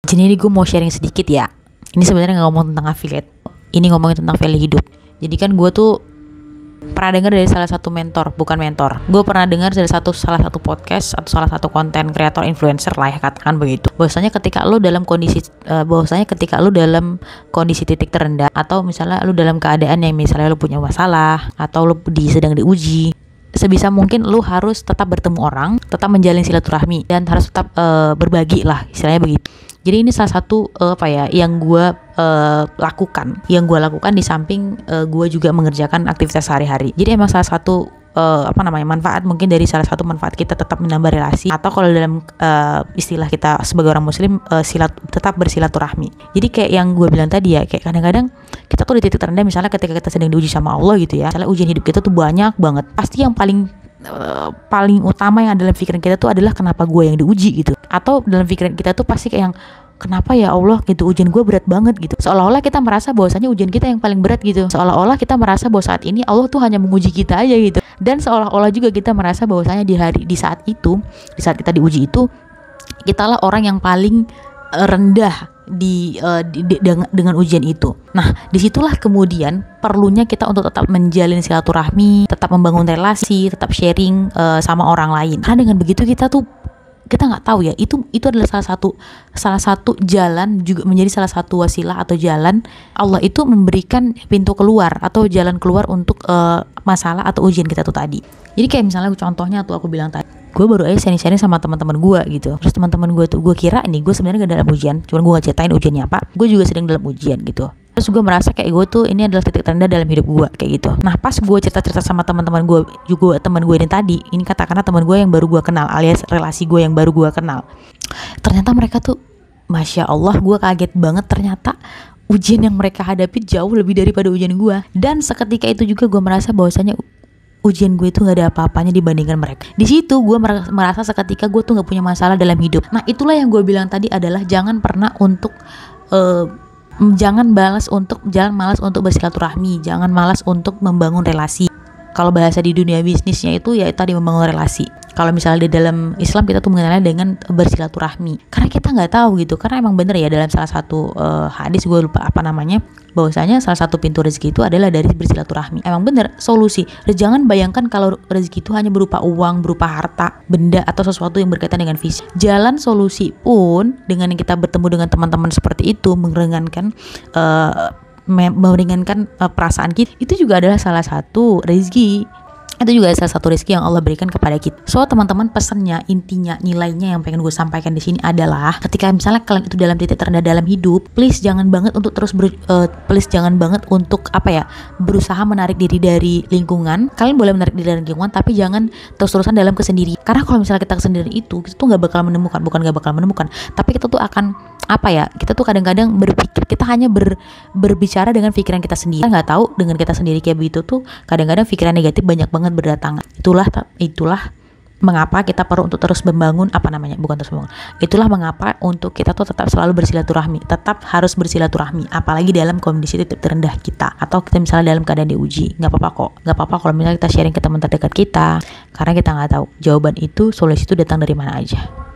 Jadi gue mau sharing sedikit ya. Ini sebenarnya nggak ngomong tentang affiliate, ini ngomongin tentang value hidup. Jadi kan gue tuh pernah dengar dari salah satu gue pernah dengar dari salah satu podcast atau salah satu konten kreator influencer lah ya, katakan begitu, bahwasanya ketika lu dalam kondisi titik terendah, atau misalnya lu dalam keadaan yang misalnya lu punya masalah atau lu sedang diuji, sebisa mungkin lu harus tetap bertemu orang, tetap menjalin silaturahmi, dan harus tetap berbagi lah, istilahnya begitu. Jadi ini salah satu yang gue lakukan di samping gue juga mengerjakan aktivitas sehari-hari. Jadi emang salah satu manfaat, mungkin dari salah satu manfaat kita tetap menambah relasi, atau kalau dalam istilah kita sebagai orang muslim, tetap bersilaturahmi. Jadi kayak yang gue bilang tadi ya, kayak kadang-kadang kita tuh di titik terendah, misalnya ketika kita sedang diuji sama Allah gitu ya, misalnya ujian hidup kita tuh banyak banget, pasti yang paling utama yang ada dalam pikiran kita tuh adalah kenapa gue yang diuji gitu. Atau dalam pikiran kita tuh pasti kayak yang kenapa ya Allah gitu, ujian gue berat banget gitu. Seolah-olah kita merasa bahwasanya ujian kita yang paling berat gitu. Seolah-olah kita merasa bahwa saat ini Allah tuh hanya menguji kita aja gitu. Dan seolah-olah juga kita merasa bahwasanya di saat kita diuji itu, kitalah orang yang paling rendah dengan ujian itu. Nah, disitulah kemudian perlunya kita untuk tetap menjalin silaturahmi, tetap membangun relasi, tetap sharing sama orang lain. Karena dengan begitu kita nggak tahu ya, itu adalah salah satu jalan, juga menjadi salah satu wasilah atau jalan Allah itu memberikan pintu keluar atau jalan keluar untuk masalah atau ujian kita tuh tadi. Jadi kayak misalnya contohnya tuh aku bilang tadi, gue baru aja sharing sama teman-teman gue gitu. Terus teman-teman gue tuh, gue kira nih gue sebenarnya gak dalam ujian, cuman gue gak ceritain ujiannya apa. Gue juga sedang dalam ujian gitu. Terus gue merasa kayak gue tuh ini adalah titik terendah dalam hidup gue kayak gitu. Nah pas gue cerita sama teman-teman gue juga, teman gue ini tadi, ini katakanlah teman gue yang baru gue kenal, alias relasi gue yang baru gue kenal, ternyata mereka tuh, masya Allah, gue kaget banget, ternyata ujian yang mereka hadapi jauh lebih daripada ujian gue. Dan seketika itu juga gue merasa bahwasanya ujian gue itu gak ada apa-apanya dibandingkan mereka. Di situ gue merasa seketika gue tuh gak punya masalah dalam hidup. Nah itulah yang gue bilang tadi adalah jangan malas untuk bersilaturahmi, jangan malas untuk membangun relasi. Kalau bahasa di dunia bisnisnya itu ya tadi membangun relasi. Kalau misalnya di dalam Islam kita tuh mengenalnya dengan bersilaturahmi. Karena kita nggak tahu gitu. Karena emang bener ya dalam salah satu hadis, gue lupa apa namanya, bahwasanya salah satu pintu rezeki itu adalah dari bersilaturahmi. Emang bener solusi. Jangan bayangkan kalau rezeki itu hanya berupa uang, berupa harta, benda, atau sesuatu yang berkaitan dengan fisik. Jalan solusi pun dengan yang kita bertemu dengan teman-teman seperti itu meringankan perasaan kita, itu juga adalah salah satu rezeki. Itu juga salah satu rezeki yang Allah berikan kepada kita. So teman-teman, pesannya, intinya, nilainya yang pengen gue sampaikan di sini adalah ketika misalnya kalian itu dalam titik terendah dalam hidup, please jangan banget untuk berusaha menarik diri dari lingkungan. Kalian boleh menarik diri dari lingkungan, tapi jangan terus-terusan dalam kesendirian. Karena kalau misalnya kita kesendirian itu, kita tuh gak bakal menemukan, tapi kita tuh akan kita tuh kadang-kadang berpikir, kita hanya berbicara dengan pikiran kita sendiri. Kita nggak tahu dengan kita sendiri kayak begitu tuh kadang-kadang pikiran negatif banyak banget berdatangan. Itulah mengapa kita perlu untuk terus membangun itulah mengapa untuk kita tuh tetap selalu tetap harus bersilaturahmi, apalagi dalam kondisi titik terendah kita, atau kita misalnya dalam keadaan diuji. Nggak apa-apa kalau misalnya kita sharing ke teman terdekat kita, karena kita nggak tahu jawaban itu, solusi itu datang dari mana aja.